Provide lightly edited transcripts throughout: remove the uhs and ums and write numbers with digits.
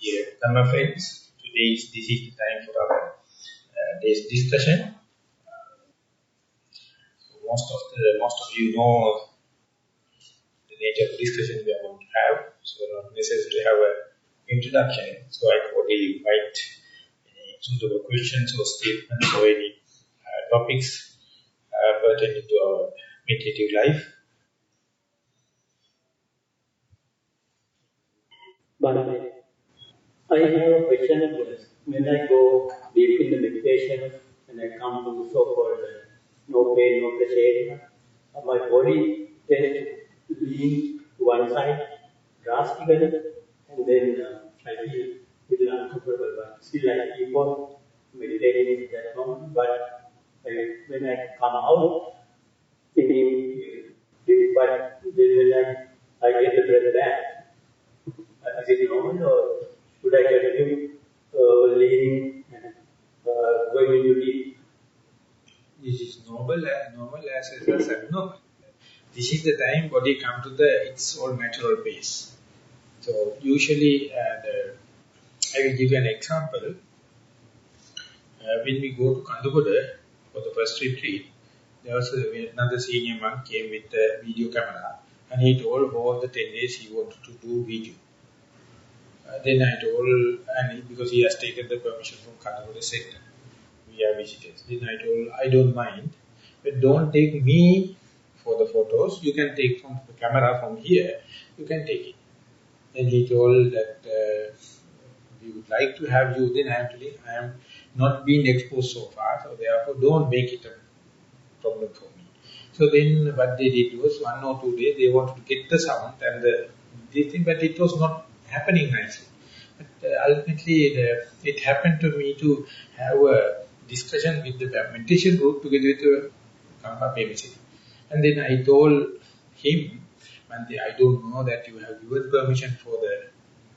Dear Dhamma friends, this is the time for our day's discussion. Most of you know the nature of the discussion we are going to have, so not necessary to have an introduction. So I cordially invite any suitable questions or statements or any topics pertaining to our meditative life. Vanaya. I have a question. When I go deep in the meditation and I come to so-called no pain, no pressure area, my body tends to lean to one side drastically, and then I feel a little uncomfortable, but still I keep on meditating at that moment. But when I come out, thinking, but then I get the breath back. Is it normal or should I continue leaning and going into deep? This is normal as well as abnormal. This is the time body come to its own natural pace. So usually, I will give you an example. When we go to Kandugoda for the first retreat, there was another senior monk came with a video camera, and he told all the 10 days he wanted to do video. Then I told, because he has taken the permission from Kandugoda sector, we are visitors. Then I told, I don't mind, but don't take me for the photos. You can take from the camera from here, you can take it. Then he told that we would like to have you. Then actually I am not being exposed so far, so therefore don't make it a problem for me. So then what they did was 1 or 2 days they wanted to get the sound and this thing, but it was not happening nicely. But ultimately it happened to me to have a discussion with the meditation group together with the Kampa babysitting. And then I told him, Mante, I don't know that you have given permission for the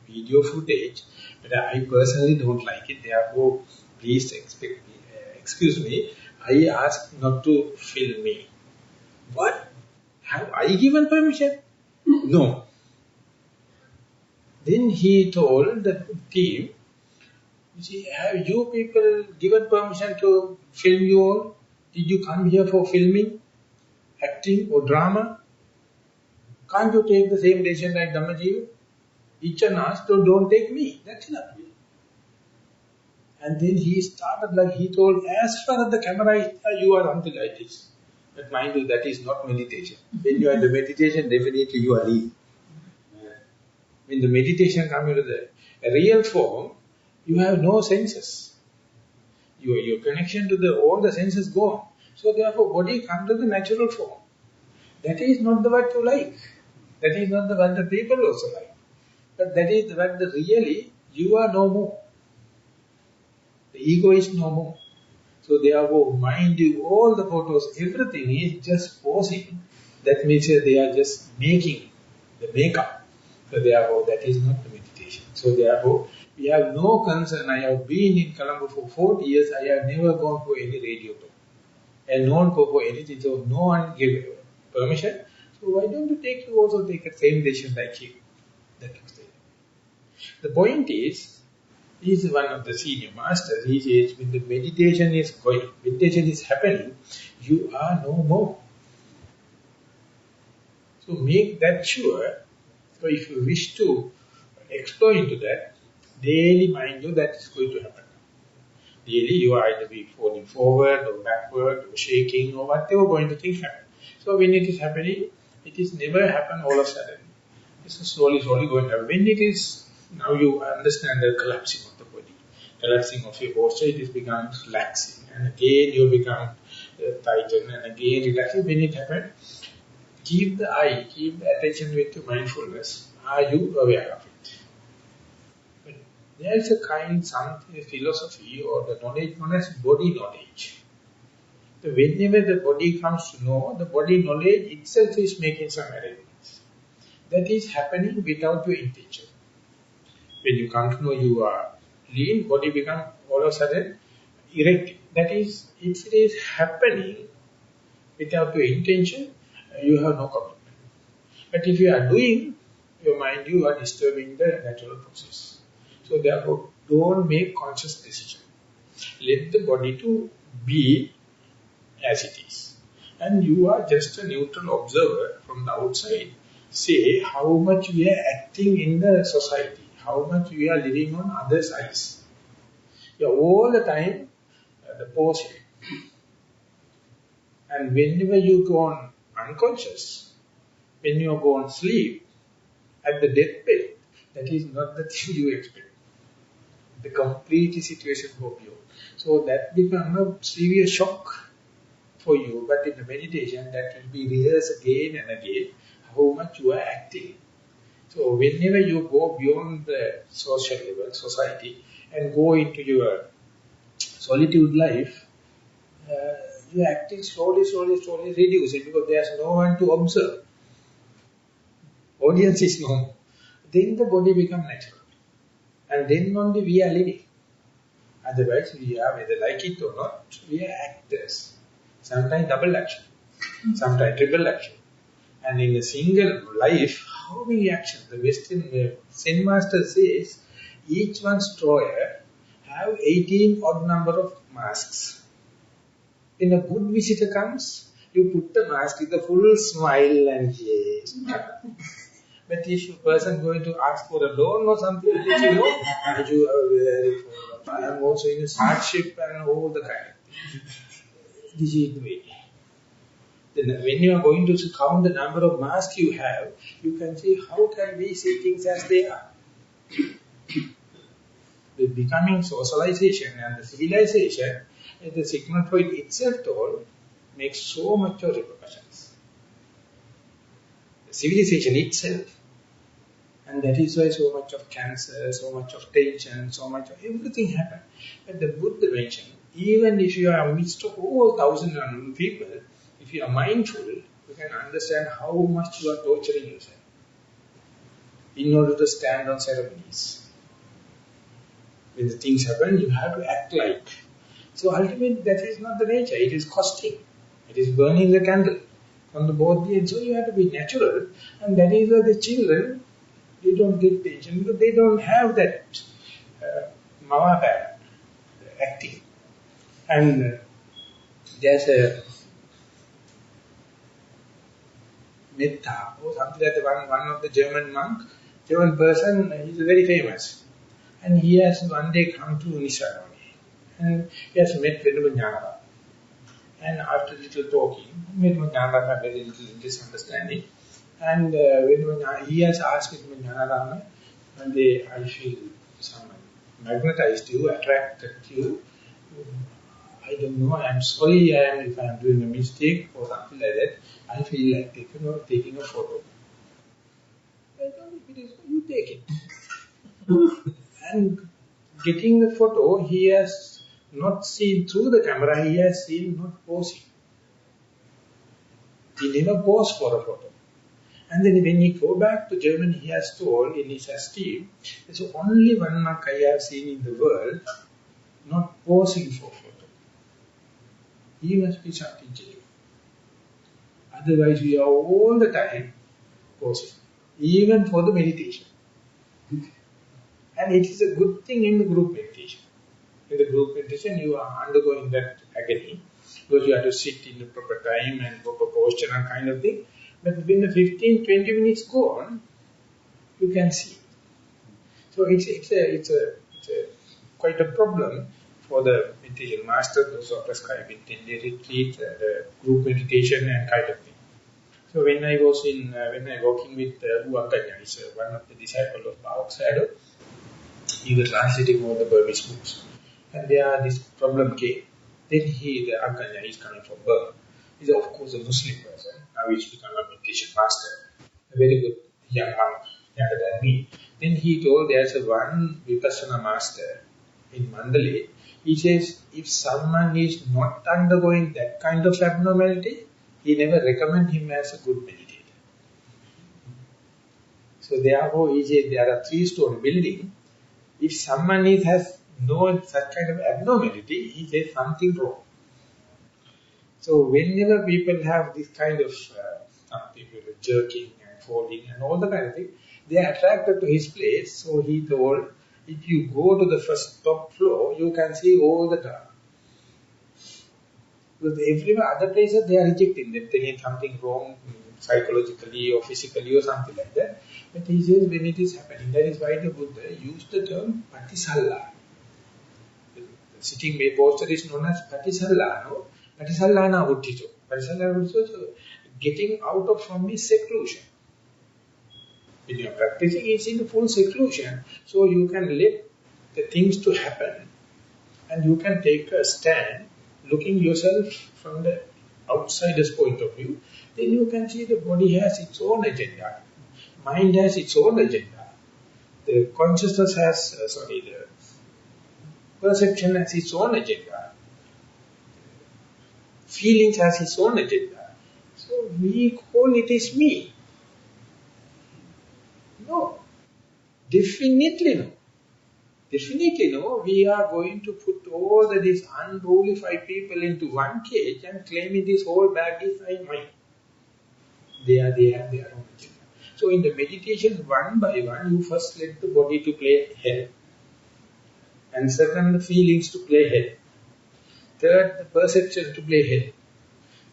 video footage, but I personally don't like it. Therefore, please excuse me. I asked not to film me. What? Have I given permission? No. Then he told the team, you see, have you people given permission to film you all? Did you come here for filming, acting or drama? Can't you take the same decision like Dhammajiva? Each one asked, don't take me. That's enough. And then he started like he told, as far as the camera is, you are something like this. But mind you, that is not meditation. When you are in the meditation, definitely you are real. When the meditation comes into the real form, you have no senses. Your connection to all the senses gone. So therefore, body comes to the natural form. That is not the what you like. That is not the what the people also like. But that is what the really, you are no more. The ego is no more. So therefore, mind you, all the photos, everything is just posing. That means they are just making the makeup. So therefore, that is not the meditation. So therefore, we have no concern. I have been in Colombo for 40 years. I have never gone for any radio talk. And no one go for anything. So no one gave permission. So why don't you also take the same decision like him? That was there. The point is, he is one of the senior masters. He says, when the meditation is going, meditation is happening, you are no more. So make that sure. So if you wish to explore into that, daily mind you that is going to happen. Daily you are either be falling forward or backward or shaking or whatever going to think happen. So when it is happening, it is never happen all of a sudden. It's slowly going to happen. When it is, now you understand the collapsing of the body, collapsing of your posture, it is becomes relaxing. And again you become tighten and again relaxing. When it happens, keep the eye, keep the attention with your mindfulness. Are you aware of it? But there is a something, philosophy or the knowledge known as body knowledge. So whenever the body comes to know, the body knowledge itself is making some arrangements. That is happening without your intention. When you come to know you are lean, body becomes all of a sudden erect. That is, if it is happening without your intention, you have no commitment. But if you are doing, your mind, you are disturbing the natural process. So therefore, don't make conscious decision. Let the body to be as it is. And you are just a neutral observer from the outside. Say how much we are acting in the society, how much we are living on others' eyes. You are all the time the posing. And whenever you go on unconscious, when you go on sleep, at the deathbed, that is not the thing you expect. The complete situation goes beyond. So that becomes a severe shock for you, but in the meditation that will be rehearsed again and again, how much you are acting. So whenever you go beyond the social level, society, and go into your solitude life, your acting slowly reduces because there's no one to observe. Audience is no more. Then the body becomes natural. And then only we are living. Otherwise, we are, whether like it or not, we are actors. Sometimes double action, sometimes triple action. And in a single life, how many actions? The Western Zen Master says, each one's drawer have 18 odd number of masks. When a good visitor comes, you put the mask with a full smile and yes. But if a person going to ask for a loan or something, you know, you are very poor. I am also in a hardship and all the kind. This is the way. Then when you are going to count the number of masks you have, you can see how can we see things as they are. The becoming socialization and the civilization, the signal point itself told, makes so much of repercussions. The civilization itself. And that is why so much of cancer, so much of tension, so much of everything happened. But the Buddha mentioned, even if you are amidst of all thousands of people, if you are mindful, you can understand how much you are torturing yourself in order to stand on ceremonies. When the things happen, you have to act like. So ultimately, that is not the nature. It is costing. It is burning the candle on the both ends. So you have to be natural. And that is why the children, they don't get tension because they don't have that Maha acting. And there's a Metta or something like that. One of the German person, he's very famous. And he has one day come to Nissarana. And he has met Vanaya. And after little talking, Vanaya had very little misunderstanding. And he has asked Vanaya, one day I feel someone magnetized you, attracted you. I don't know, I'm sorry if I'm doing a mistake or something like that. I feel like taking a photo. I don't know if it is, you take it. And getting the photo, he has not seen through the camera, he has seen not posing. He never posed for a photo. And then when he go back to Germany, he has told in his esteem, there's only one monk I have seen in the world not posing for photo. He must be something genuine. Otherwise, we are all the time posing, even for the meditation. And it is a good thing in the group meditation. In the group meditation, you are undergoing that agony because you have to sit in the proper time and proper posture and kind of thing. But when the 15-20 minutes go on, you can see. So it's a quite a problem for the meditation master, those who are prescribing 10-day retreat, group meditation and kind of thing. So when I was working with Upadana, he's one of the disciples of Maha, he was translating all the Burmese books. And there this problem came. Then the Aganya is coming from Burma. He's of course a Muslim person. Now he's become a meditation master. A very good young monk, younger than me. Then he told there's one Vipassana master in Mandalay. He says if someone is not undergoing that kind of abnormality, he never recommend him as a good meditator. So therefore he says there are 3-story building. If someone has no such kind of abnormality, he says something wrong. So whenever people have this kind of some people jerking and falling and all the kind of thing, they are attracted to his place. So he told If you go to the first top floor, you can see all the dark. Because every other places they are rejecting that there is something wrong psychologically or physically or something like that. But he says when it is happening, that is why the Buddha used the term patisalla. The sitting posture is known as patisallano, patisallana uddhito. Patisallana uddhito, so getting out of from is seclusion. When you are practicing, it's in full seclusion. So you can let the things to happen and you can take a stand looking yourself from the outsider's point of view. Then you can see the body has its own agenda. Mind has its own agenda. The consciousness has, the perception has its own agenda. Feelings has its own agenda. So we call it is me. No. Definitely no. Definitely no. We are going to put all these unruly 5 people into one cage and claiming this whole bag is mine. They have their own agenda. So in the meditation, one by one, you first let the body to play head. And second, the feelings to play head. Third, the perception to play head.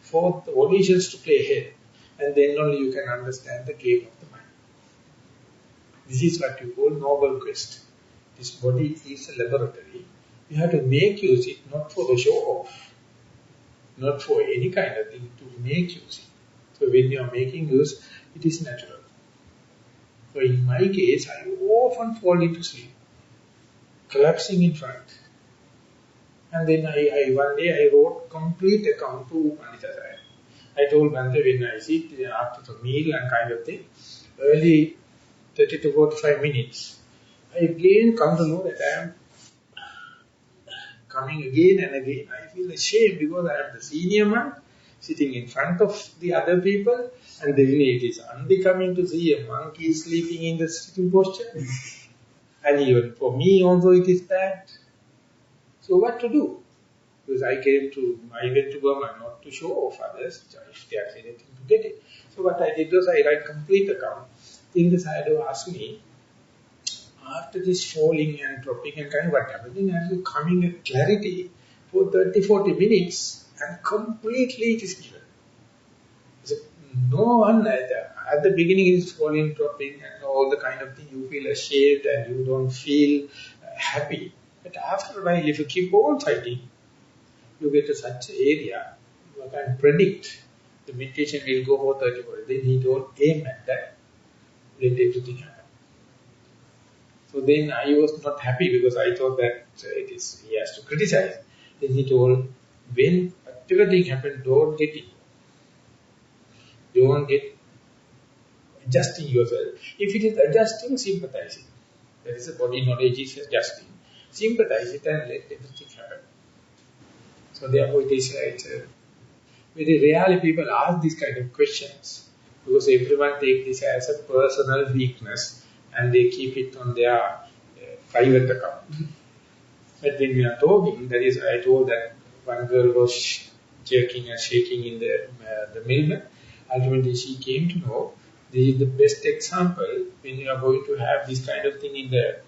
Fourth, the volitions to play head. And then only you can understand the game of the mind. This is what you call noble quest. This body is a laboratory. You have to make use it, not for the show off, not for any kind of thing, to make use it. So when you are making use, it is natural. So in my case, I often fall into sleep, collapsing in front. And then one day I wrote complete account to Upadana. I told Bhante when I sit after the meal and kind of thing, early 30 to 45 minutes, I again come to know that I am coming again and again. I feel ashamed because I am the senior monk sitting in front of the other people, and then it is unbecoming to see a monkey sleeping in the sitting posture. And even for me also it is bad. So what to do? Because I went to Burma not to show off others, if they are anything to get it. So what I did was I write complete account. Then the Sayadaw asked me, after this falling and dropping and kind of what happened, then I was coming at clarity for 30-40 minutes and completely it is given. So no one at the beginning it is falling, dropping and all the kind of thing, you feel ashamed and you don't feel happy. But after a while, if you keep on fighting, you get to such an area, you can predict the meditation will go for 30 minutes. Then he don't aim at that, let everything happen. So then I was not happy because I thought that he has to criticize. Then he told, when whatever thing happens, don't get it. Don't get adjusting yourself. If it is adjusting, sympathize it. That is the body knowledge is adjusting. Sympathize it and let everything happen. So therefore it is very rarely people ask these kind of questions because everyone takes this as a personal weakness and they keep it on their private account. But when we are talking, that is, I told that one girl was jerking and shaking in the Melbourne. Ultimately she came to know this is the best example when you are going to have this kind of thing in the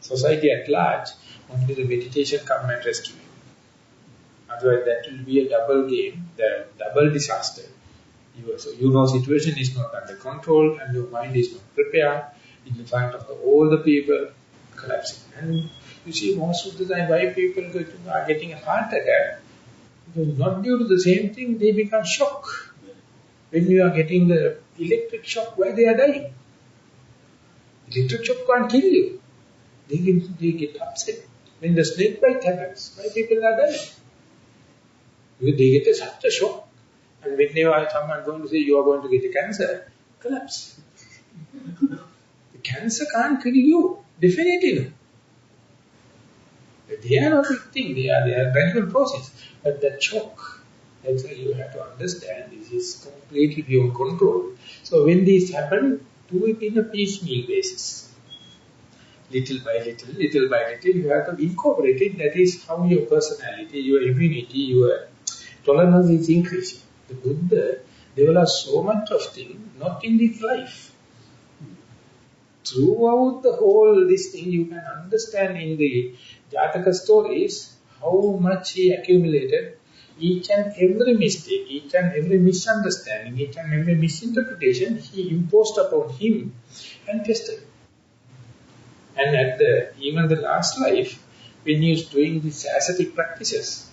society at large, only the meditation come and rescue you. Otherwise that will be a double game, the double disaster. So you know situation is not under control and your mind is not prepared in front of all the people collapsing. And you see most of the time why people are getting a heart attack, because not due to the same thing, they become shocked. When you are getting the electric shock, why they are dying? Electric shock can't kill you. They get upset. When the snake bite happens, why people are dying? Because they get such a shock. And when someone going to say you are going to get a cancer, collapse. The cancer can't kill you. Definitely no. They are not a thing. They are a gradual process. But that shock, that's why you have to understand this is completely beyond control. So when this happens, do it in a piecemeal basis. Little by little by little, you have to incorporate it. That is how your personality, your immunity, your tolerance is increasing. The Buddha develops so much of things, not in this life. throughout the whole this thing, you can understand in the Jataka stories how much he accumulated. Each and every mistake, each and every misunderstanding, each and every misinterpretation, he imposed upon him and tested. And at even the last life, when he was doing these ascetic practices,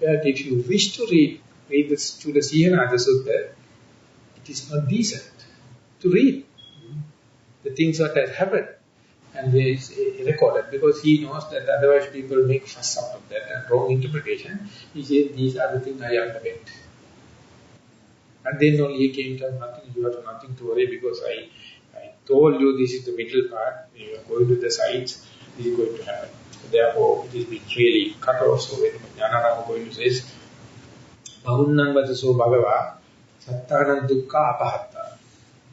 that if you wish to read this to the Nissarana Sutta, it is not decent to read the things that have happened. And they is recorded because he knows that otherwise people make fuss out of that and wrong interpretation. He says, these are the things I underwent. And then only he came to nothing, you have nothing to worry because I told you this is the middle part, you are going to the sides, this is going to happen. So therefore, it is been really cut off. So when Jnanarama going to say, Bahunnam vataso bhagava, sattanam dukkha apahatta.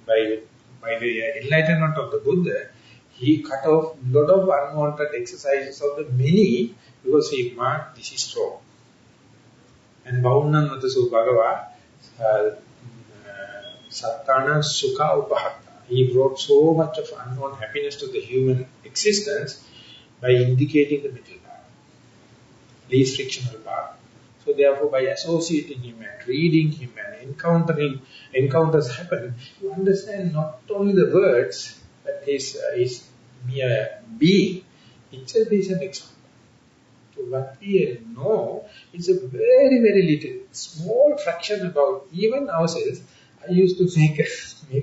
By the enlightenment of the Buddha, he cut off a lot of unwanted exercises of the many because he marked this is wrong. And Bahunnam vataso bhagava, sattana sukha upahatta. He brought so much of unknown happiness to the human existence by indicating the middle path, least frictional path. So therefore, by associating him and reading him and encounters happen, you understand not only the words, but his mere being itself is an example. So what we know is a very, very little, small fraction about even ourselves. I used to make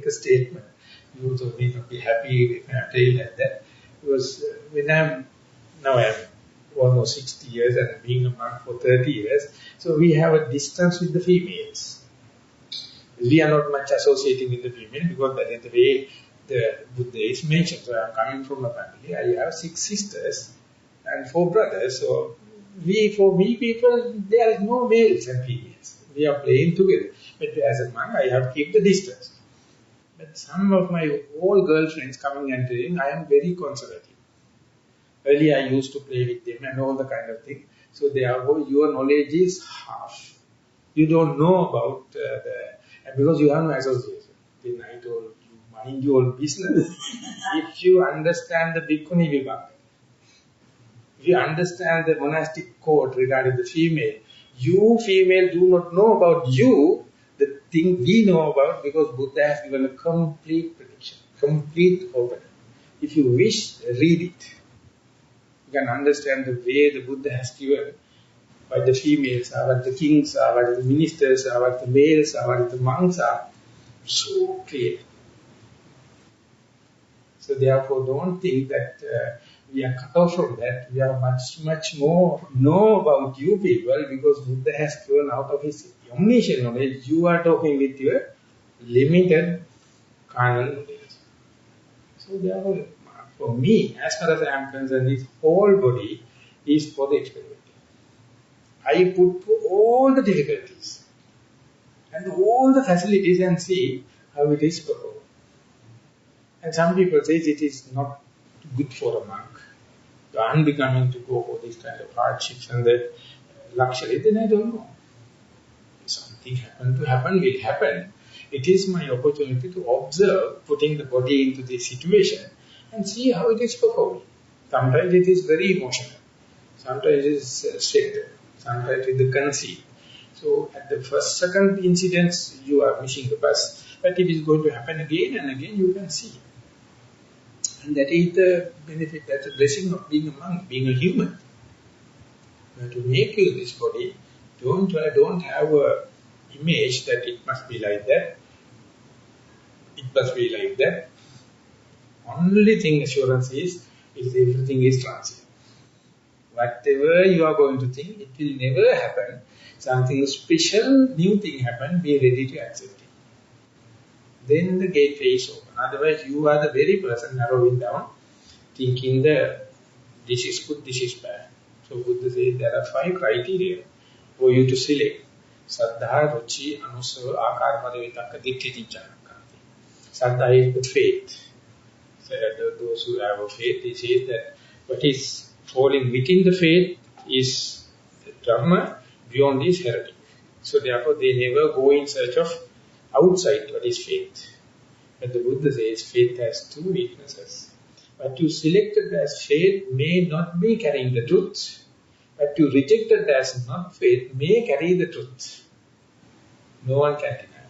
a statement. You also may not be happy when I tell you like that. Because when now I am almost 60 years and being a monk for 30 years, so we have a distance with the females. We are not much associating with the female because that is the way the Buddha is mentioned. So I am coming from a family. I have 6 sisters and 4 brothers. So for me people, there is no males and females. We are playing together. But as a monk, I have to keep the distance. But some of my old girlfriends coming and telling, I am very conservative. Earlier I used to play with them and all the kind of thing. So therefore your knowledge is half. You don't know about and because you have no association. Then I told you, mind your own business. If you understand the Bhikkhuni Vibhaka, if you understand the monastic code regarding the female, you female do not know about you, the thing we know about, because Buddha has given a complete prediction, complete opening. If you wish, read it. You can understand the way the Buddha has given, what the females are, what the kings are, what the ministers are, what the males are, what the monks are. So clear. So therefore don't think that we are cut off from that. We are much more know about you people because Buddha has given out of his omniscient knowledge. You are talking with your limited carnal knowledge. So therefore, for me, as far as I am concerned, this whole body is for the experimenting. I put all the difficulties and all the facilities and see how it is performed. And some people say it is not good for a monk, the unbecoming to go for this kind of hardships and the luxury. Then I don't know. If something will happen. It is my opportunity to observe, putting the body into this situation and see how it is performing. Sometimes it is very emotional. Sometimes it is straight. Sometimes it is conceit. So at the first, second incidents, you are missing the bus. But it is going to happen again and again, you can see. And that is the benefit, that's the blessing of being a monk, being a human. To make you this body, don't have a image that it must be like that. It must be like that. Only thing assurance is everything is transient. Whatever you are going to think, it will never happen. Something special, new thing happen, be ready to accept it. Then the gateway is open. Otherwise, you are the very person narrowing down, thinking that this is good, this is bad. So Buddha says there are 5 criteria for you to select. Saddha, Ruchi, Anusava, Akara, Pariwatta, Ditthi, Jnana. Saddha is the faith. So those who have a faith, they say that what is falling within the faith is the Dharma, beyond is heretic. So therefore they never go in search of outside what is faith. But the Buddha says faith has two weaknesses. What you selected as faith may not be carrying the truth. What you rejected as not faith may carry the truth. No one can deny.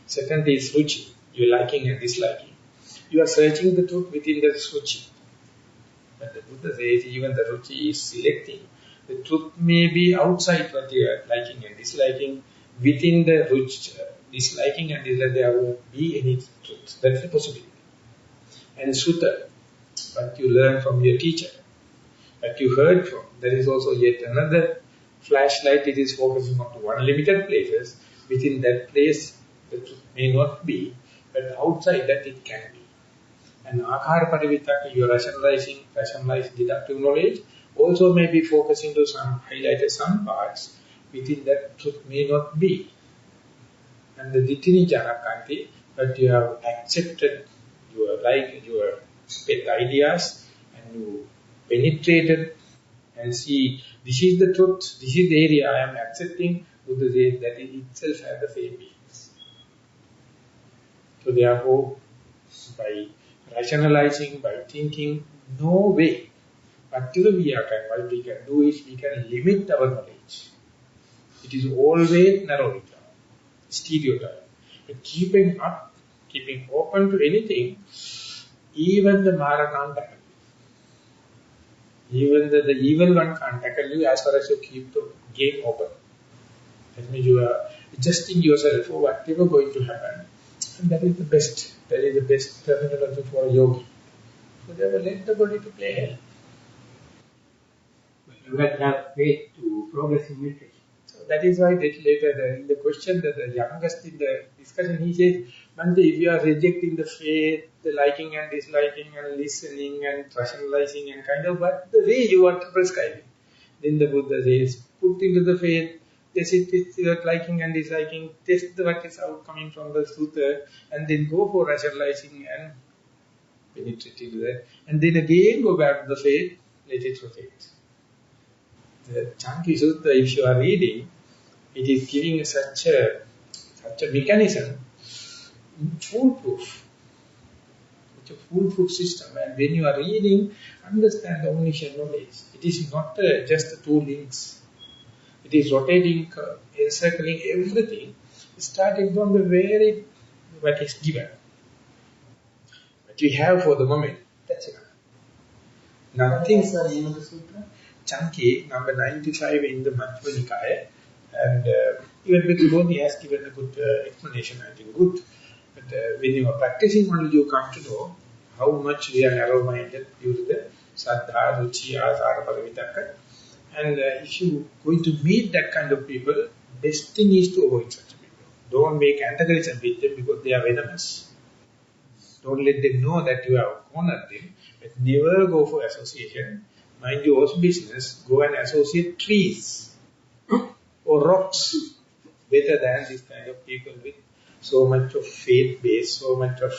Second is ruchi, your liking and disliking. You are searching the truth within the ruchi. But the Buddha says even the ruchi is selecting. The truth may be outside what you are liking and disliking. Within the ruchi, disliking and disliking, there won't be any truth. That's the possibility. And sutta, what you learn from your teacher, what you heard from, there is also yet another flashlight. It is focusing on one limited places. Within that place, the truth may not be, but outside that it can be. And akara parivittaka, you are rationalized deductive knowledge, also may be focusing to some, highlighted some parts, within that truth may not be. And the ditthini janakanti, but you have accepted your pet ideas, and you penetrated and see, this is the truth, this is the area I am accepting. Buddha says that it itself has the same meanings. So therefore, by rationalizing, by thinking, no way. Whatever what we can do is we can limit our knowledge. It is always narrowing down, stereotype. But keeping open to anything, even the Mara can't tackle you. Even the evil one can't tackle you as far as you keep the gate open. That means you are adjusting yourself for whatever going to happen. And that is the best. That is the best terminology for a yogi. So they will let the body to play hell. But you have to have faith to progress in meditation. So that is why later in the question that the youngest in the discussion, he says, Bhante, if you are rejecting the faith, the liking and disliking and listening and rationalizing and kind of what the way you want to prescribe it. Then the Buddha says, put into the faith, test your liking and disliking, test what is out coming from the sutta, and then go for rationalizing and penetrate into that. And then again go back to the faith, let it rotate. The Chunky Sutta, if you are reading, it is giving such a mechanism, foolproof. It's a foolproof system. And when you are reading, understand the omniscient knowledge. It is not just the two links. It is rotating, encircling everything, starting from the very what is given. What we have for the moment, that's enough. Nothing. What is the name of the sutra? Chunky, number 95 in the Majjhima Nikaya. And even with Bodhi has given a good explanation, I think good. But when you are practicing only, you come to know how much we are narrow-minded due to the Saddha, Ruchi, Asara, Parivittaka. And if you are going to meet that kind of people, best thing is to avoid such people. Don't make antagonism with them because they are venomous. Don't let them know that you have cornered them. But never go for association. Mind your own business. Go and associate trees or rocks. Better than this kind of people with so much of faith base, so much of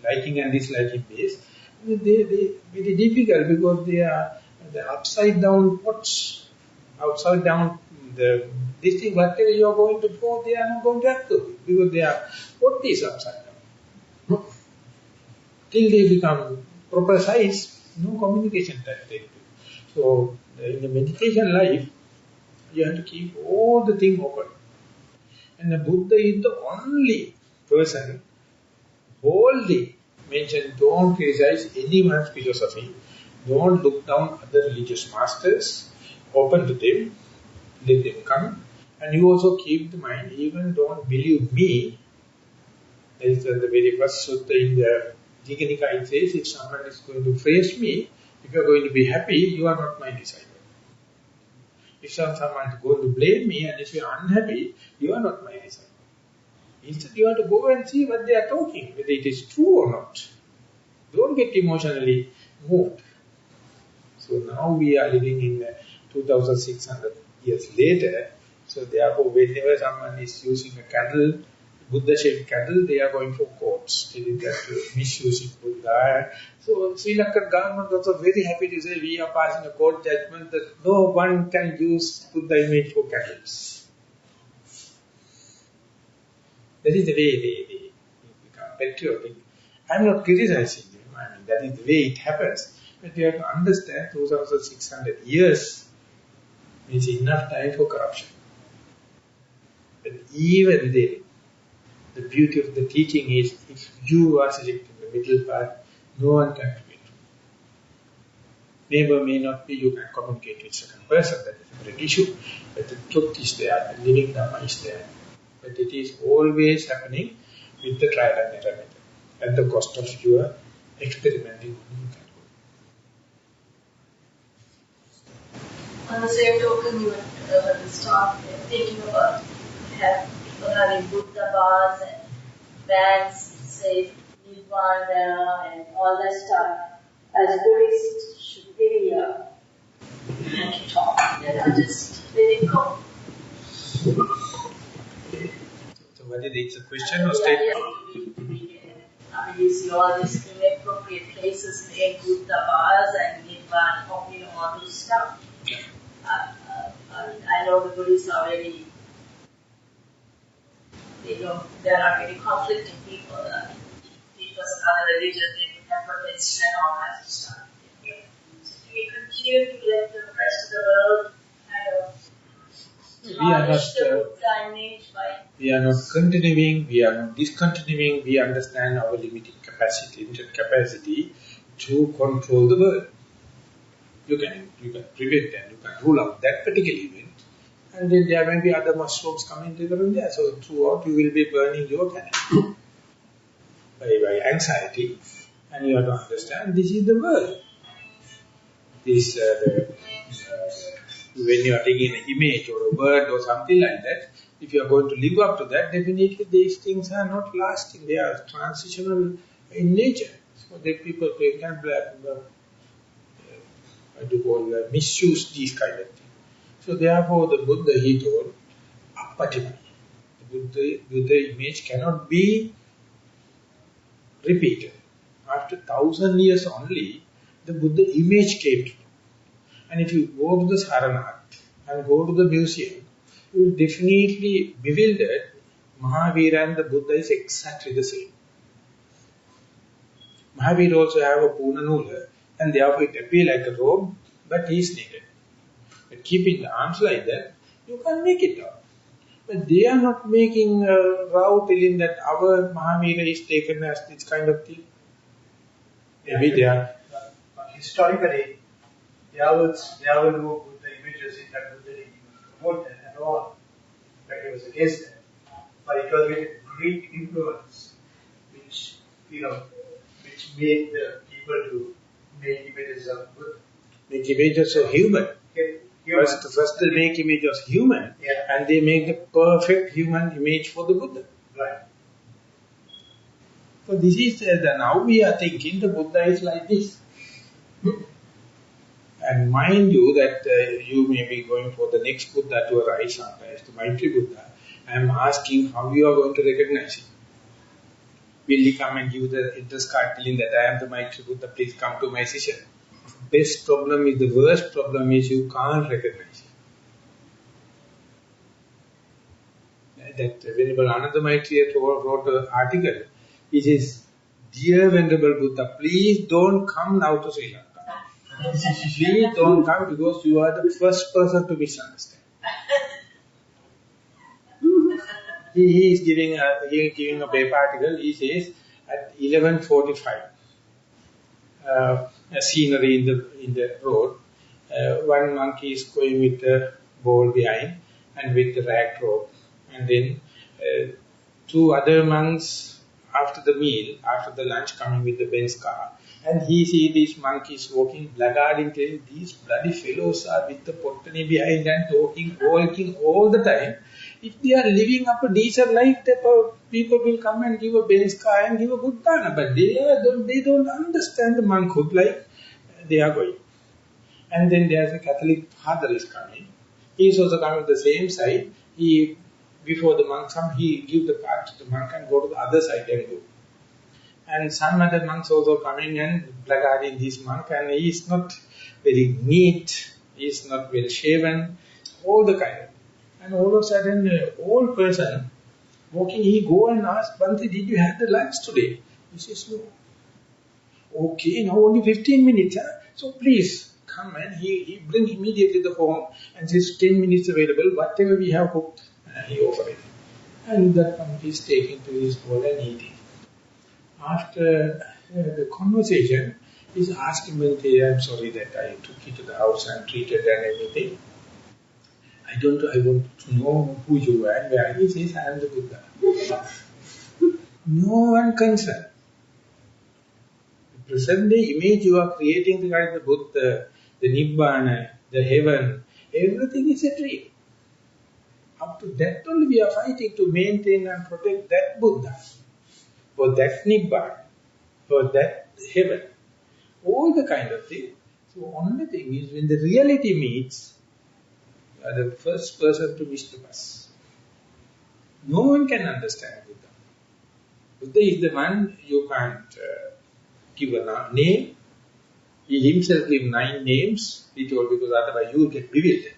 liking and disliking base. They very difficult because they are the upside down pots, upside down this thing, whatever you are going to pour, they are not going to have to because they are pot is upside down. Till they become proper size, no communication that they do. So in the meditation life, you have to keep all the things open. And the Buddha is the only person boldly mentioned, don't criticize anyone's philosophy, don't look down other religious masters, open to them, let them come. And you also keep the mind, even don't believe me. That is the very first sutta in the Dhammajiva. It says, if someone is going to praise me, if you are going to be happy, you are not my disciple. If someone is going to blame me, and if you are unhappy, you are not my disciple. Instead, you have to go and see what they are talking, whether it is true or not. Don't get emotionally moved. So now we are living in 2,600 years later. So therefore, whenever someone is using a candle, Buddha-shaped candle, they are going for courts, telling that you are misusing Buddha. So Sri Lankan government was also very happy to say we are passing a court judgment that no one can use Buddha image for candles. That is the way they become patriotic. I'm not criticizing them. I mean, that is the way it happens. But you have to understand 2,600 years is enough time for corruption. But even then, the beauty of the teaching is if you are selected in the middle part, no one can prevent you. Neighbor may not be, you can communicate with second person, that is a separate issue. But the truth is there, the living Dhamma is there. But it is always happening with the trial and error method. At the cost of your experimenting, you can go. On the same token, you would start thinking about people having Buddha bars and bands, say Nissarana and all that stuff. As Buddhists, should be talk. Just let it go. So what is it? It's a question or statement? I mean, you see all these inappropriate places named Buddha bars and Nissarana, all this stuff. I know the Buddhists are very, there are very conflicting people. People of other religions, they have protection and all that stuff. So we continue to let the rest of the world kind of we are not continuing, we are not discontinuing, we understand our limited capacity, to control the world. You can prevent and you can rule out that particular event, and then there may be other mushrooms coming together in there. So throughout you will be burning your candle by anxiety, and you have to understand this is the world. This when you are taking an image or a word or something like that, if you are going to live up to that, definitely these things are not lasting. They are transitional in nature. So the people can misuse these kind of things. So therefore the Buddha, he told, Appatima. The Buddha image cannot be repeated. After 1,000 years only, the Buddha image came to you. And if you go to the Saranath and go to the museum, you will definitely be bewildered. Mahavira and the Buddha is exactly the same. Mahavira also have a Puna Nula, and therefore it appears like a robe, but he is naked. But keeping the arms like that, you can't make it out. But they are not making a row telling that our Mahavira is taken as this kind of thing. Maybe they are. Historically, there were no Buddha images in that Buddha didn't even promote that at all. But it was against that. But it was with Greek influence, which made the people to make images of Buddha. Make images of human. First they make image of human, and they make the perfect human image for the Buddha. Right. So this is now we are thinking the Buddha is like this. And mind you that you may be going for the next Buddha to arise sometimes, the Maitri Buddha. I am asking how you are going to recognize him. Will he come and give the address card telling that I am the Maitri Buddha, please come to my session? Best problem is, the worst problem is you can't recognize him. That Venerable Ananda Maitreya wrote an article. He says, Dear Venerable Buddha, please don't come now to Sri Lanka. Please don't come because you are the first person to misunderstand. He is giving a paper article. He says at 11:45, a scenery in the road. One monkey is going with the ball behind and with the rag rope, and then two other monks after the meal, after the lunch, coming with the Benz car. And he see these monkeys walking, blackguarding, telling these bloody fellows are with the pottani behind and talking, walking all the time. If they are living up a decent life, people will come and give a Benz car and give a good dana. But they don't understand the monkhood like they are going. And then there's a Catholic father is coming. He is also coming to the same side. Before the monk comes, he gives the card to the monk and go to the other side and go. And some other monks also coming and blackguarding this monk, and he is not very neat, he is not well shaven, all the kind. And all of a sudden, an old person walking, he go and ask, Bhante, did you have the lunch today? He says, no. Okay, now only 15 minutes, huh? So please, come, and he bring immediately the phone and says 10 minutes available, whatever we have cooked, he offer it. And that one is taken to his bowl and eating. After the conversation, he's asking me, I'm sorry that I took you to the house and treated and everything. I want to know who you are and where. He says, I am the Buddha. No one concerned. The present day image you are creating regarding the Buddha, the Nibbana, the heaven, everything is a dream. Up to that only we are fighting to maintain and protect that Buddha, for that Nibbana, for that heaven, all the kind of thing. So only thing is when the reality meets, you are the first person to miss the bus. No one can understand Buddha. Buddha is the one you can't give a name. He himself gave 9 names, he told, because otherwise you will get bewildered.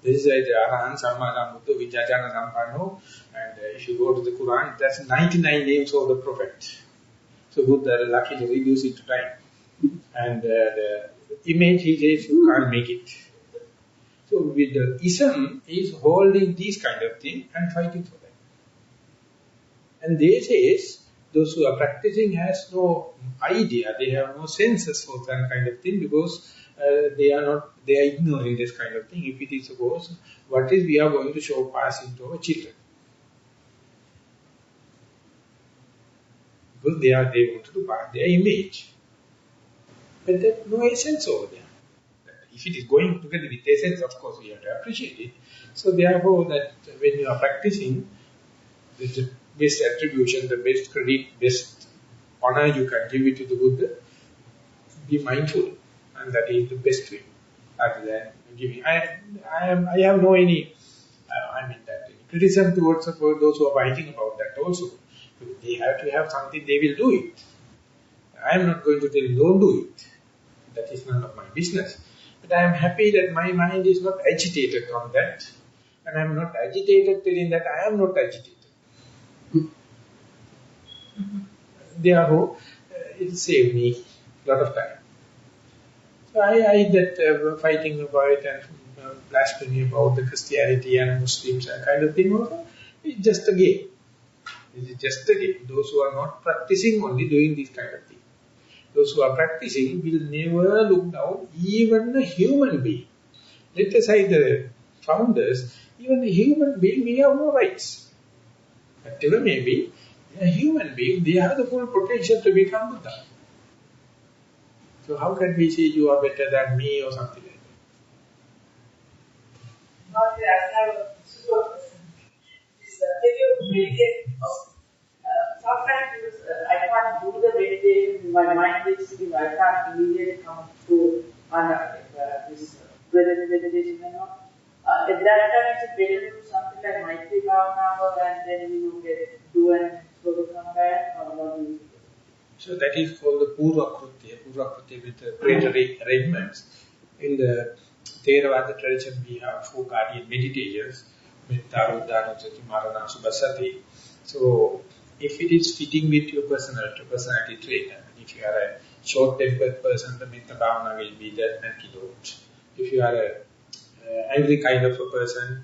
This is like the Arahan, Sammadam, Buddha, Vijjajana, Sampano, and if you go to the Quran, that's 99 names of the Prophet. So Buddha luckily reduced it to time. And the image he says you can't make it. So with the ism is holding these kind of things and fighting for them. And they say those who are practicing has no idea, they have no senses for that kind of thing because they are ignoring this kind of thing. If it is suppose, what is we are going to show passing to our children? Because they want to pass their image. But there's no essence over there. If it is going together with essence, of course we have to appreciate it. So therefore that when you are practicing, the best attribution, the best credit, best honor you can give it to the Buddha, be mindful. And that is the best way. Rather than giving. I have no any criticism towards those who are fighting about that also. If they have to have something, they will do it. I am not going to tell you, don't do it. That is none of my business. But I am happy that my mind is not agitated on that. And I am not agitated telling that I am not agitated. Therefore, it saved me a lot of time. So I fighting about and blasphemy about the Christianity and Muslims and kind of thing also, it's just a game. It is just a game. Those who are not practicing only doing this kind of thing. Those who are practicing will never look down even a human being. Let aside the founders, even a human being, we have no rights. Whatever may be, a human being, they have the full potential to become Buddha. So how can we say you are better than me or something like that? Not that I have a super person. If you meditate, sometimes I can't do the meditation, my mind is sitting, I can't immediately come to this meditation and all. At that time, it's better to do something like Maitri Bhavana and then do and sort of come back or what is it? So that is called the Purva-kriti with the predatory arrangements. In the Theravada tradition, we have 4 guardian meditations, Metta, Upadana, Marana, Subhasati. So if it is fitting with your personality trait, if you are a short-tempered person, the Metta Bhavana will be the antidote. If you are a angry kind of a person,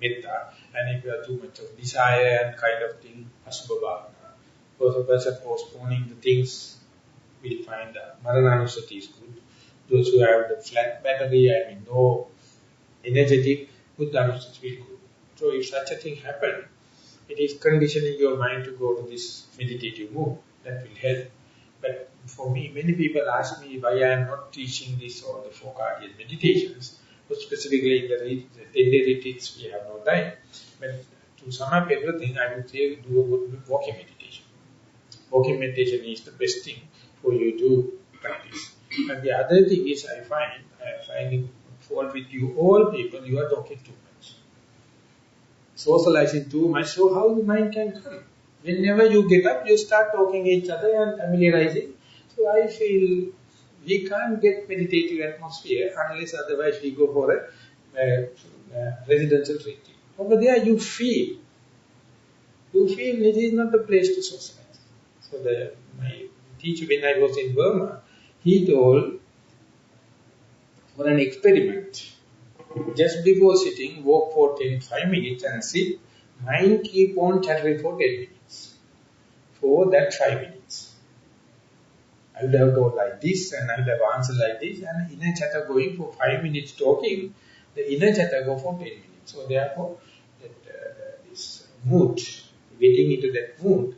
Metta, and if you are too much of desire and kind of thing, Asubha Bhavana. Because a person postponing the things, will find Marananusati is good. Those who have the flat battery, no energetic, Buddhanusati will good. So if such a thing happens, it is conditioning your mind to go to this meditative mood. That will help. But for me, many people ask me why I am not teaching this or the 4 guardian meditations. But specifically in the 10-day retreats, we have no time. But to sum up everything, I would say do a good walking meditation. Walking meditation is the best thing for you to practice. And the other thing is I find finding fault with you, all people, you are talking too much. Socializing too much, so how the mind can come? Whenever you get up, you start talking each other and familiarizing. So I feel we can't get meditative atmosphere unless otherwise we go for a residential retreat. Over there you feel you feel it is not the place to socialize. So my teacher, when I was in Burma, he told, for an experiment, just before sitting, walk for 5 minutes and sit, mind keep on chattering for 10 minutes. For that 5 minutes. I would have told like this and I would have answered like this, and inner chatter going for 5 minutes talking, the inner chatter go for 10 minutes. So therefore, this mood, getting into that mood,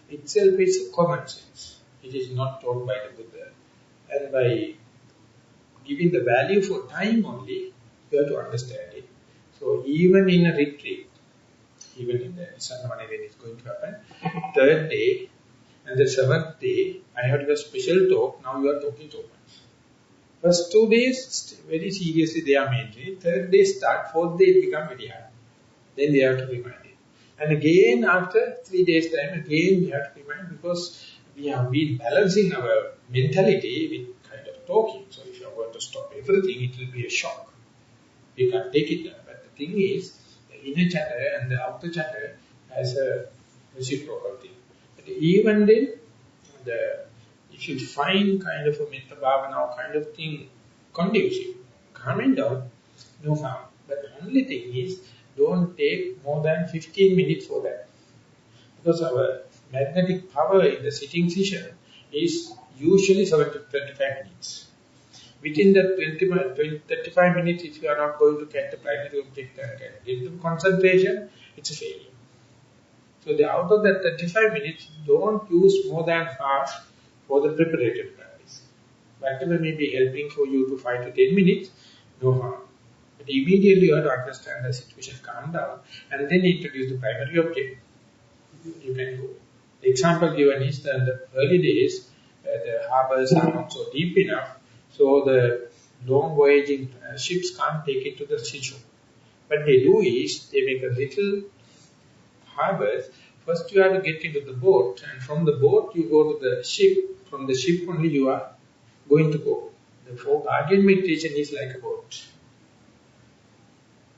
itself is common sense. It is not taught by the Buddha. And by giving the value for time only, you have to understand it. So even in a retreat, even in the Nissarana when it's going to happen, third day and the seventh day, I had a special talk, now you are talking so much. First 2 days, very seriously they are mainly. Third day start, fourth day it become very hard. Then they have to remind it. And again after 3 days time, again we have to remind, because we have been balancing our mentality with kind of talking. So if you are going to stop everything, it will be a shock. We can't take it. But the thing is, the inner chatter and the outer chatter has a reciprocal thing. But even then, if you find kind of a metta bhavana kind of thing conducive, calming down, no harm. But the only thing is, don't take more than 15 minutes for that. Because our magnetic power in the sitting session is usually 7 to 25 minutes. Within the 35 minutes, if you are not going to get the primary object and get into concentration, it's a failure. So out of that 35 minutes, don't use more than half for the preparatory practice. Whatever may be helping for you to 5 to 10 minutes, no harm. But immediately you have to understand the situation, calm down, and then introduce the primary object. You can go. The example given is that in the early days, the harbors are not so deep enough, so the long voyaging ships can't take it to the seashore. What they do is, they make a little harbors. First you have to get into the boat, and from the boat you go to the ship. From the ship only you are going to go. The guardian meditation is like a boat.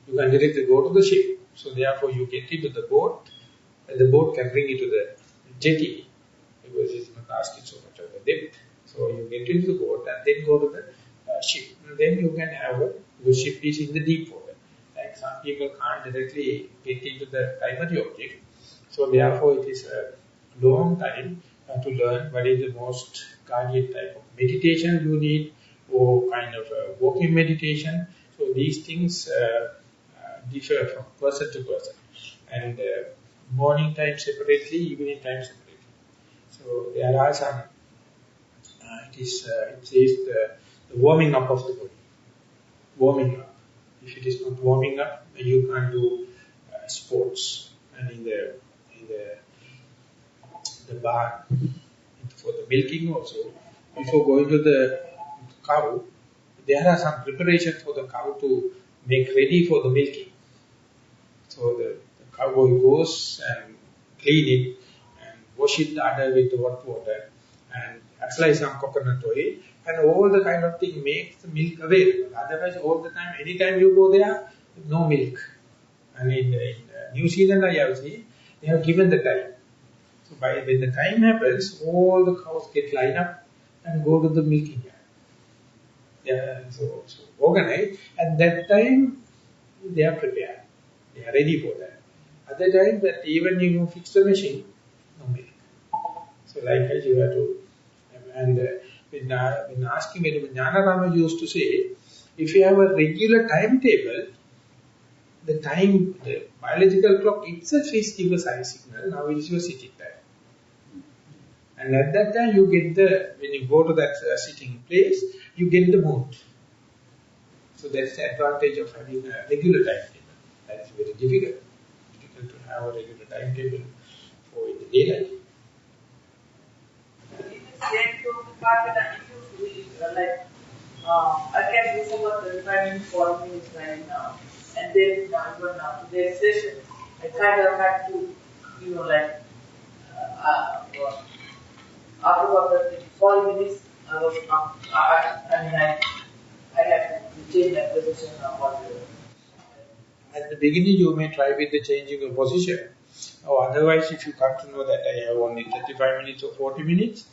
You can directly go to the ship. So therefore you get into the boat, and the boat can bring you to the jetty, because it's not asking so much of the depth. So you get into the boat and then go to the ship. And then you can have the ship is in the deep water. Like some people can't directly get into the primary object. So therefore it is a long time to learn what is the most guardian type of meditation you need, or kind of walking meditation. So these things differ from person to person. And morning time separately, evening time separately. So there are some, it says the warming up of the body. Warming up. If it is not warming up, you can't do sports. And in the barn, for the milking also, before going to the cow, there are some preparations for the cow to make ready for the milking. So the cowboy goes and clean it and wash it under with hot water and apply some coconut oil, and all the kind of thing makes the milk available. Otherwise, all the time, anytime you go there, no milk. And in New Zealand, I have seen, they have given the time. So when the time happens, all the cows get lined up and go to the milking yard. Yeah, so organized. At that time, they are prepared. They are ready for that. At the time that even you fix the machine, no milk. So likewise you have to, and when asking, when Jnanarama used to say, if you have a regular timetable, the time, the biological clock itself is give a sign signal, now it is your sitting time. And at that time you get when you go to that sitting place, you get the mood. So that's the advantage of having a regular timetable. That is very difficult to have a regular timetable for in the daylight. It is said to part that if you do it, like, I can do for 35 minutes, 40 minutes right now, and then even after their session, I kind of had to, like, after about 40 minutes, I was I had to change my position of what. At the beginning, you may try with the changing of position, Or otherwise, if you come to know that I have only 35 minutes or 40 minutes,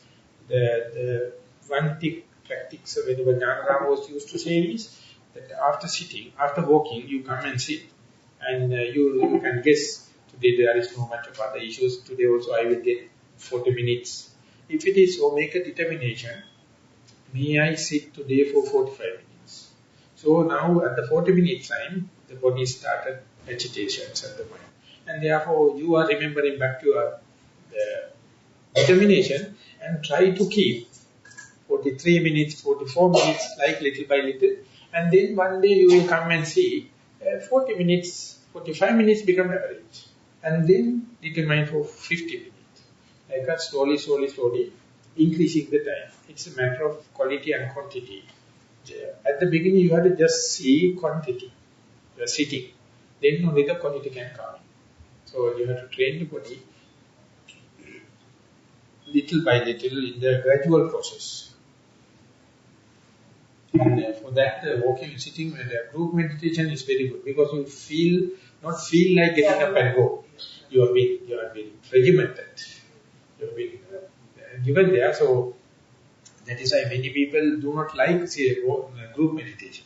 the one thing practice whenever Jnanarama was used to say is that after sitting, after walking, you come and sit, and you can guess today there is no much of other issues. Today also I will get 40 minutes. If it is so, make a determination. May I sit today for 45 minutes? So now at the 40 minute time, the body started agitations at the mind. And therefore you are remembering back to your determination and try to keep 43 minutes, 44 minutes, like little by little. And then one day you will come and see 40 minutes, 45 minutes become average. And then determine for 50 minutes. Like that slowly, increasing the time. It's a matter of quality and quantity. At the beginning you have to just see quantity. You are sitting. Then only the quality can come. So you have to train the body little by little in the gradual process. And for that, walking and sitting, the group meditation is very good because you not feel like getting up and go. You are being regimented. You are being given there. So that is why many people do not like group meditation,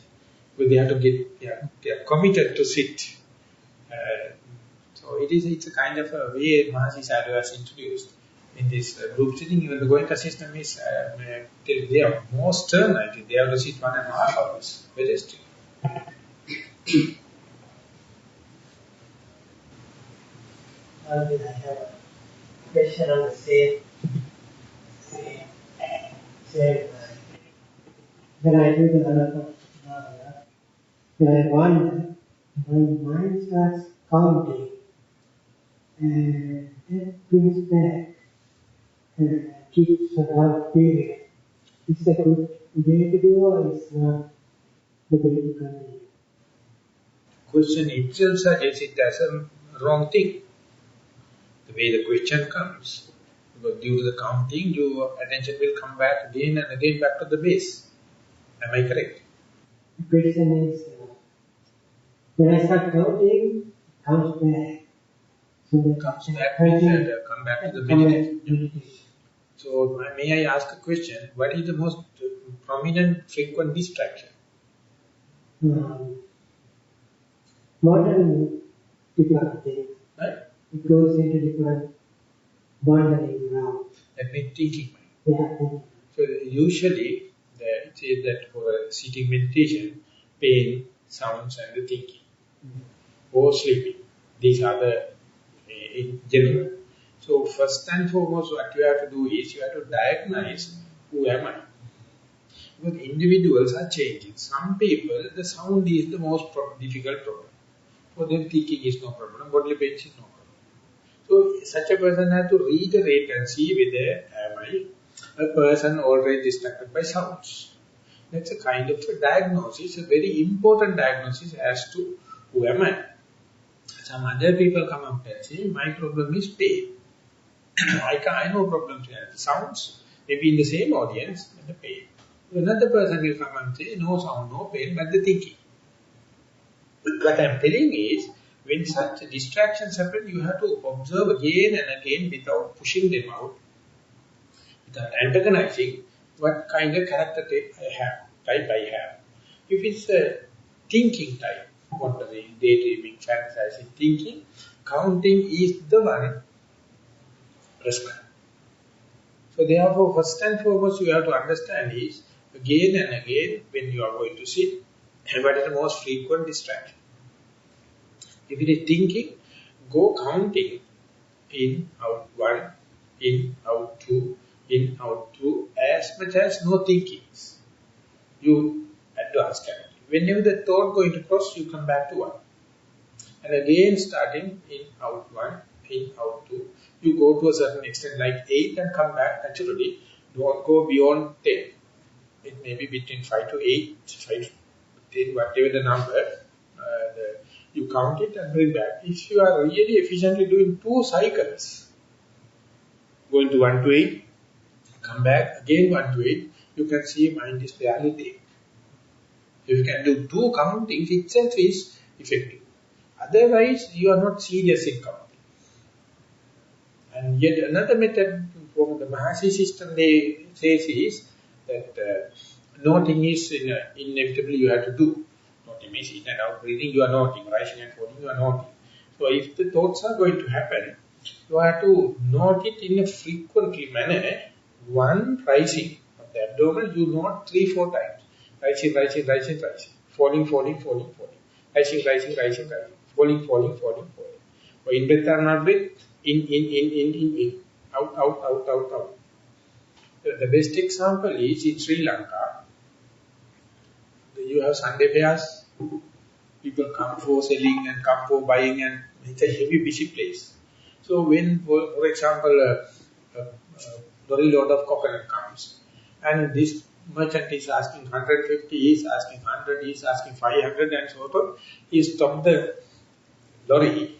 because they have to get committed to sit. So it's a kind of a way Mahasi Sadhu has introduced in this group sitting. Even the Goenka system is, they are more stern, I think. They have to sit 1.5 hours. Very strict. I have a question on the same when I do the Anapana, when I wonder, my mind starts counting, and that brings back and keeps a long period. Is that a good way to do, or is not the way to continue? Question itself suggests it as a wrong thing. The way the question comes, because due to the counting, your attention will come back again and again back to the base. Am I correct? The question is, when I start counting, it comes back. So that comes back and come back to the meditation. So may I ask a question? What is the most prominent frequent distraction? Modern different things. Right? It goes into different wandering around. That means thinking mind. Yeah, thinking. So usually, it says that for a sitting meditation, pain, sounds and the thinking. Or sleeping. These are the in general. So first and foremost, what you have to do is you have to diagnose who am I. Because individuals are changing. Some people, the sound is the most difficult problem. For them, thinking is no problem. Bodily pain is no problem. So such a person has to reiterate and see whether am I a person already distracted by sounds. That's a kind of a diagnosis, a very important diagnosis as to who am I. Some other people come up and say, my problem is pain. I know problems here. Sounds, maybe in the same audience, and the pain. Another person will come and say, no sound, no pain, but the thinking. What I am telling is, when such distractions happen, you have to observe again and again without pushing them out, without antagonizing what kind of character type I have. If it's a thinking type, wandering, daydreaming, fantasizing, thinking, counting is the one prescribed. So therefore, first and foremost, you have to understand is, again and again, when you are going to sit, and what is the most frequent distraction? If it is thinking, go counting, in, out, one, in, out, two, as much as no thinkings. You advance category. Whenever the thought going to cross, you come back to one. And again starting in, out, one, in, out, two. You go to a certain extent like 8 and come back naturally. Don't go beyond 10. It may be between 5 to 8, 5 to 10, whatever the number. You count it and bring back. If you are really efficiently doing 2 cycles, going to 1 to 8, come back again 1 to 8, you can see mind is barely there. If you can do 2 countings, itself is effective. Otherwise, you are not serious in counting. And yet another method from the Mahasi system they say is that noting is inevitably you have to do. Noting means in and out breathing, you are noting, rising and falling, you are noting. So if the thoughts are going to happen, you have to note it in a frequently manner. One, rising of the abdomen, you note 3-4 times. Rising, rising, rising, rising. Falling, falling, falling, falling. Rising, rising, rising, rising. Falling, falling, falling, falling. Or in breath or not breath, in. Out, out, out, out, out. The best example is in Sri Lanka. You have Sunday fairs. People come for selling and come for buying, and it's a heavy busy place. So when, for example, a lorry load of coconut comes, and this merchant is asking 150, he is asking 100, he is asking 500, and so on, he stopped the lorry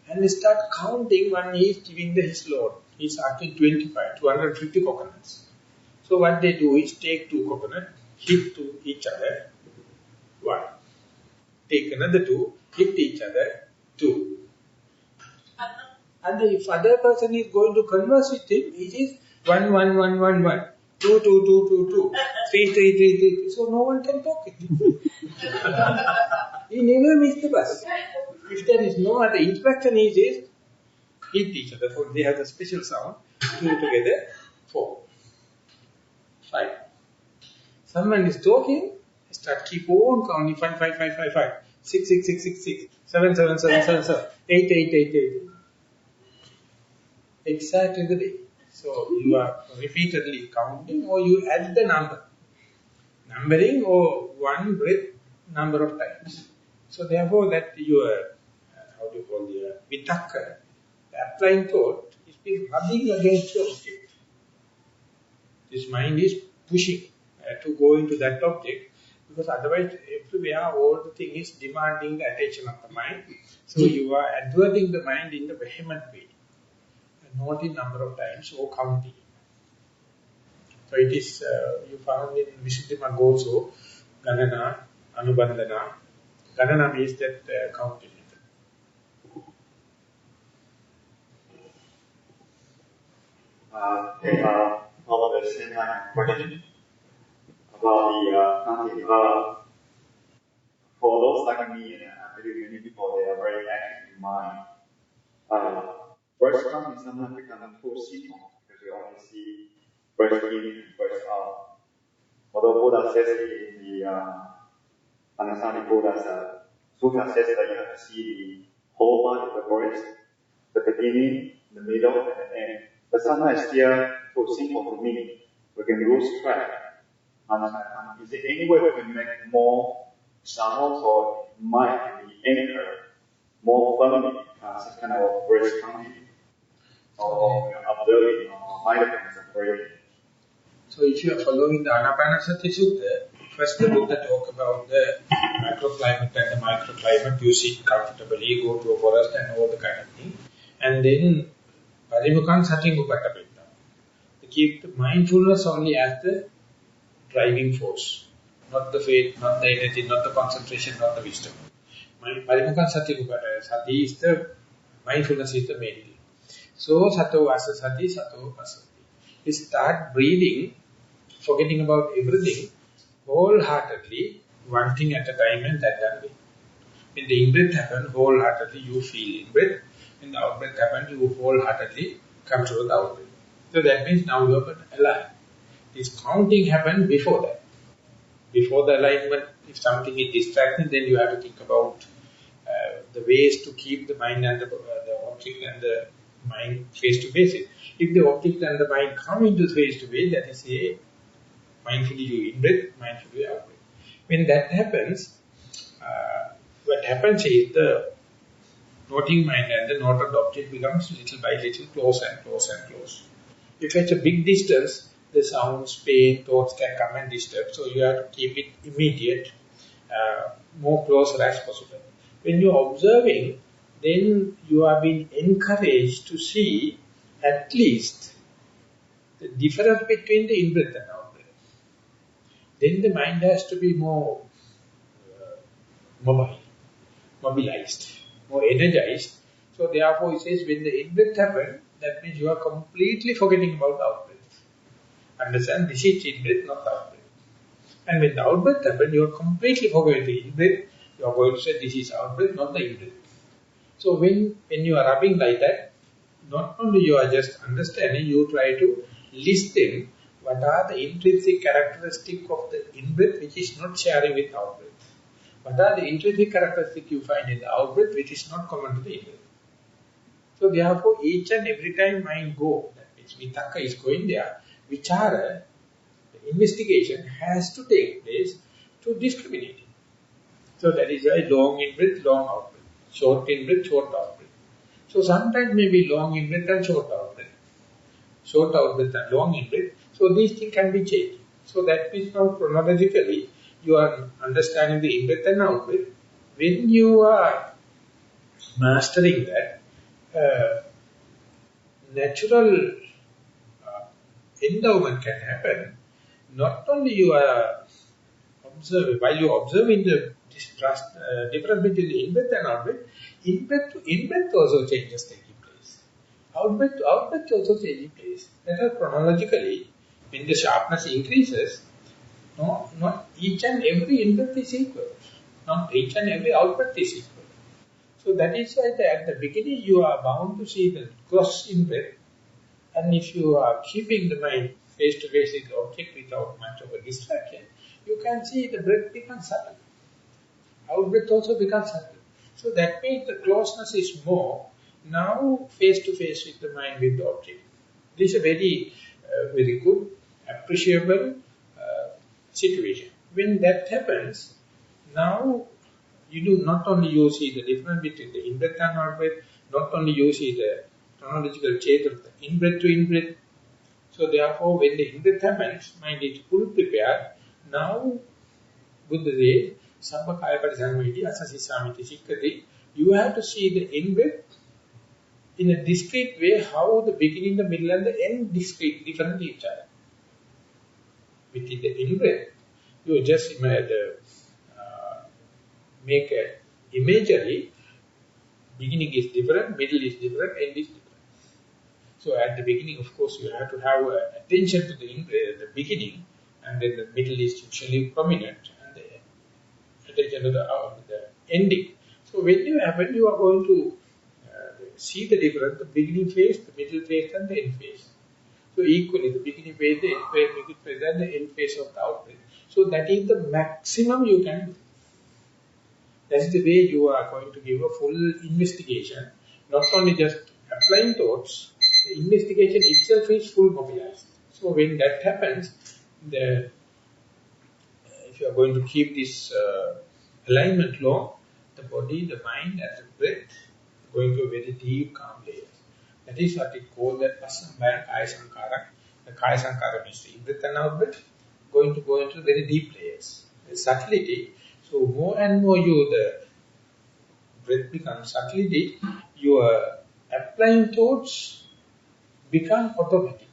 and he start counting when he is giving his load. He is asking 250 coconuts. So what they do is take 2 coconuts, hit to each other, 1. Take another 2, hit each other, 2. And if other person is going to converse with him, it is 1, 1, 1, 1, 1, 2, 2, 2, 2, 2, 3, 3, 3, 3. So no one can talk with him. He never misses the bus. If there is no other interaction, he says, hit each other. For they have the special sound. 2 together, 4, 5. Someone is talking, start keep on counting 5, 5, 5, 5, 5, 6, 6, 6, 6, 6, 7, 7, 7, 7, 7, 8, 8, 8, 8. Exactly the way. So you are repeatedly counting, or you add the number. Numbering or one breath number of times. So therefore that your, how do you call the vitakka, the applying thought, is being rubbing against the object. This mind is pushing to go into that object, because otherwise everywhere all the thing is demanding the attention of the mind. So you are adverting the mind in the vehement way. Not in number of times or counting. So it is, you found in Visuddhimagga also, Ganana, Anubandhana. Ganana means that counting. Follow the same line of question about the counting. For those like me, and I believe many people, they are very active in mind. Breath counting sometimes becomes too simple because we only see breath in and breath out. Although Buddha says in the Anasani Buddha's Sutta says that you have to see the whole body of the breath, the beginning, the middle, and the end. But sometimes still too simple to me. We can lose track. Is there any way we can make more sounds or might be anchored more firmly as a kind of breath counting? Or observing or mindfulness of breathing. So if you are following the Anapanasati Sutta, first the Buddha talk about the microclimate and the microclimate, you sit comfortably, go to a forest and all the kind of thing. And then Parimukan Sating Upatapetta. To keep the mindfulness only as the driving force. Not the faith, not the energy, not the concentration, not the wisdom. Parimukan Sating Upatapetta. Sati is the, mindfulness is the main thing. So, sato vasa sati, sato vasati. You start breathing, forgetting about everything, wholeheartedly, one thing at a time and that way. When the in-breath happens, wholeheartedly you feel in-breath. When the out-breath happens, you wholeheartedly come to the out-breath. So that means now you are alive. This counting happens before that. Before the alignment, if something is distracting, then you have to think about the ways to keep the mind and the object and the mind face to face. If the object and the mind come into face to face, that is a mindfully you in-breath, mindfully out-breath. When that happens, what happens is the noting mind and the noted object becomes little by little close and close and close. If it's a big distance, the sounds, pain, thoughts can come and disturb. So you have to keep it immediate, more closer as possible. When you are observing, then you are being encouraged to see at least the difference between the in-breath and out-breath. Then the mind has to be more mobilized, more energized. So therefore it says when the in-breath happens, that means you are completely forgetting about the out-breath. Understand, this is in-breath, not out-breath. And when the out-breath happens, you are completely forgetting the in-breath. You are going to say this is out-breath, not the in-breath. So when you are rubbing like that, not only you are just understanding, you try to list them, what are the intrinsic characteristics of the in-breath which is not sharing with out-breath. What are the intrinsic characteristics you find in the out-breath which is not common to the in-breath. So therefore, each and every time mind go, that means vitaka is going there, vichara, the investigation has to take place to discriminate it. So that is why long in-breath, long out-breath. Short in-breath, short out-breath. So sometimes maybe long in-breath and short out-breath. Short out-breath and long in-breath. So these things can be changed. So that means now chronologically, you are understanding the in-breath and out-breath. When you are mastering that, natural endowment can happen. Not only you are observing, while you are observing the difference between the in-breath and out-breath, in-breath to in-breath also changes taking place. Out-breath to out-breath also taking place. That is chronologically, when the sharpness increases, not each and every in-breath is equal. Not each and every out-breath is equal. So that is why at the beginning you are bound to see the gross in-breath, and if you are keeping the mind face-to-face with the object without much of a distraction, you can see the breath becomes subtle. Out-breath also becomes subtle. So that means the closeness is more now face-to-face with the mind with the object. This is a very good, appreciable situation. When that happens, now you do not only you see the difference between the in-breath and out-breath, not only you see the chronological change of the in-breath to in-breath. So therefore, when the in-breath happens, mind is fully prepared. Now, Buddha says, Sabba kaya parisamviti asasi samiti sikkati. You have to see the in-breath in a discrete way, how the beginning, the middle and the end different each other. Within the in-breath, you just make a imagery, beginning is different, middle is different, end is different. So at the beginning, of course, you have to have attention to the beginning, and then the middle is usually prominent, and the attention to the ending. So when you are going to see the difference, the beginning phase, the middle phase, and the end phase. So equally, the beginning phase, the end phase, middle phase, and the end phase of the out-breath. So that is the maximum you can do. That is the way you are going to give a full investigation, not only just applying thoughts, the investigation itself is full mobilized. So when that happens, if you are going to keep this alignment long, the body, the mind and the breath going to a very deep calm layer. That is what it called that Pasambaya Kaya Sankara. The Kaya Sankara means the in-breath and out-breath, going to go into very deep layers. The subtlety. So more and more the breath becomes subtlety, your applying thoughts become automatic.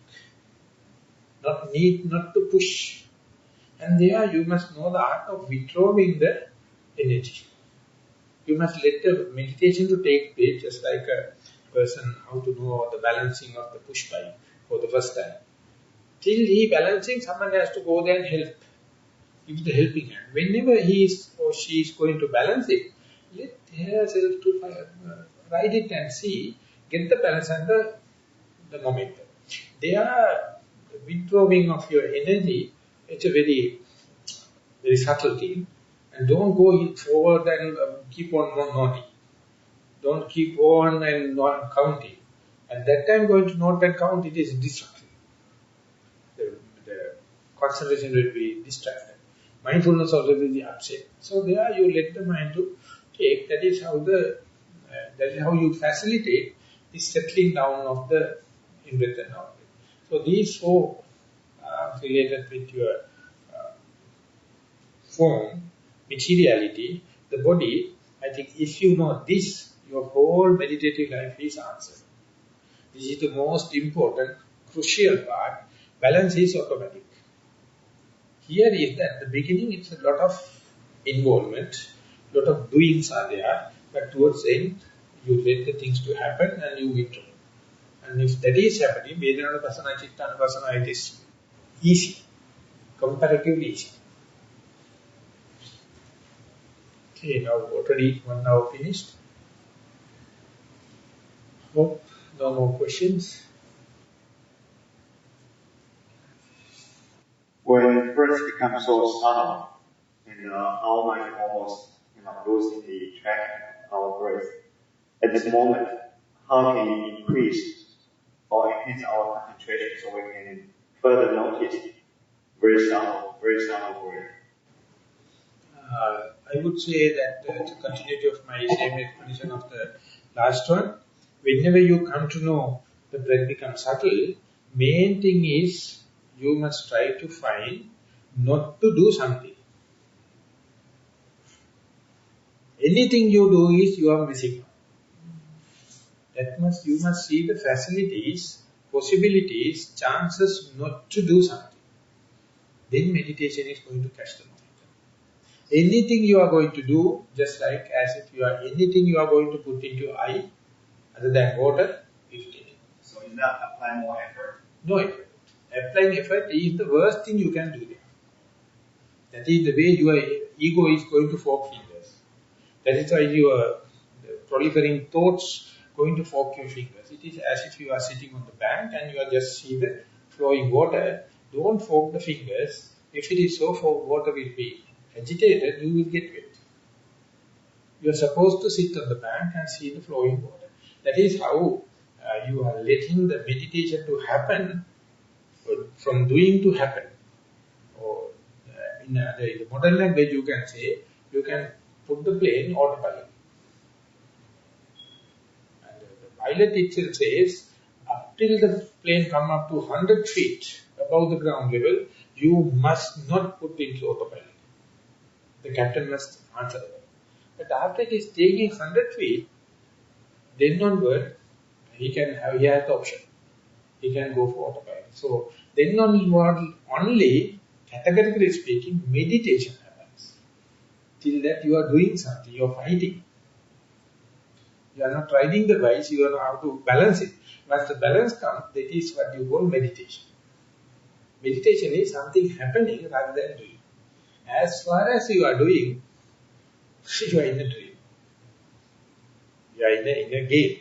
Not to push. And there you must know the art of withdrawing the energy. You must let the meditation to take place, just like a person how to know the balancing of the push bike for the first time. Till he balancing, someone has to go there and help. Give the helping hand. Whenever he or she is going to balance it, let herself to ride it and see, get the balance and the momentum. They are withdrawing of your energy. It's a very subtle thing. And don't go forward and keep on noting. Don't keep on and not counting. At that time, going to note and count, it is destructive. The concentration will be distracted. Mindfulness also will be upset. So there you let the mind to take. That is how you facilitate the settling down of the in-breath and out-breath. So these four are related with your form, materiality, the body. I think if you know this, your whole meditative life is answered. This is the most important, crucial part. Balance is automatic. Here is that at the beginning it's a lot of involvement, lot of doings are there, but towards the end you let the things to happen and you withdraw. And if that is happening, Vedanupasana, Chittanupasana, it is easy, comparatively easy. Okay, now already 1 hour finished. Hope no more questions. When first becomes so subtle, and our mind almost losing the track of our breath, at this moment, how can we increase or enhance our concentration so we can further notice very subtle breath? I would say that the continuity of my same explanation of the last one, whenever you come to know the breath becomes subtle, main thing is you must try to find not to do something. Anything you do is you are missing. You must see the facilities, possibilities, chances not to do something. Then meditation is going to catch the momentum. Anything you are going to do, just like as if anything you are going to put into your eye, other than water, irritating. So is that apply more effort? No effort. Applying effort is the worst thing you can do there. That is the way your ego is going to fork fingers. That is why your proliferating thoughts going to fork your fingers. It is as if you are sitting on the bank and you are just see the flowing water. Don't fork the fingers. If it is so, water will be agitated, you will get wet. You are supposed to sit on the bank and see the flowing water. That is how you are letting the meditation to happen, from doing to happen. Or in the modern language you can say, you can put the plane autopilot. And the pilot itself says, up till the plane come up to 100 feet above the ground level, you must not put into autopilot. The captain must answer that. But after it is taking 100 feet, then onward, he has the option. He can go for autopilot. So, then only, categorically speaking, meditation happens. Till that you are doing something, you are fighting. You are not riding the bike, you know how to balance it. Once the balance comes, that is what you call meditation. Meditation is something happening rather than doing. As far as you are doing, you are in a dream. You are in a game.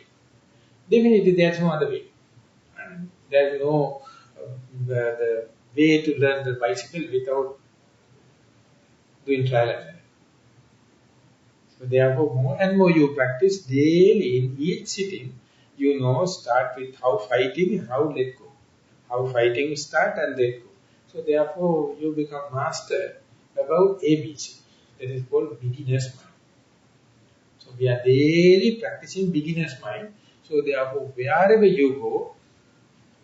Definitely there is no other way. And there is no the way to learn the bicycle without doing trial and error. So therefore, more and more you practice daily in each sitting, you know, start with how fighting and how let go. How fighting start and let go. So therefore, you become master about ABC. That is called beginner's mind. So we are daily practicing beginner's mind. So therefore, wherever you go,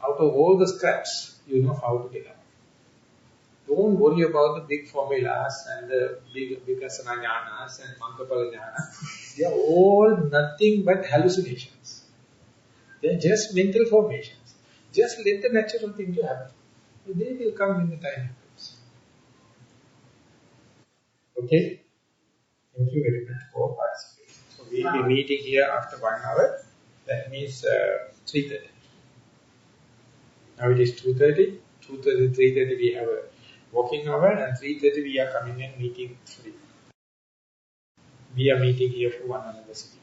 out of all the scraps, you know how to get out. Don't worry about the big formulas and the big Vipassana jnanas and Mankapala jnana. They are all nothing but hallucinations. They are just mental formations. Just let the natural thing to happen. So they will come when the time happens. Okay? Thank you very much for participating. So we will be meeting here after 1 hour. That means 3:30. Now it is 2:30. 2:30, 3:30 we have a walking hour, and 3:30 we are coming and meeting free. We are meeting here for 1 another city.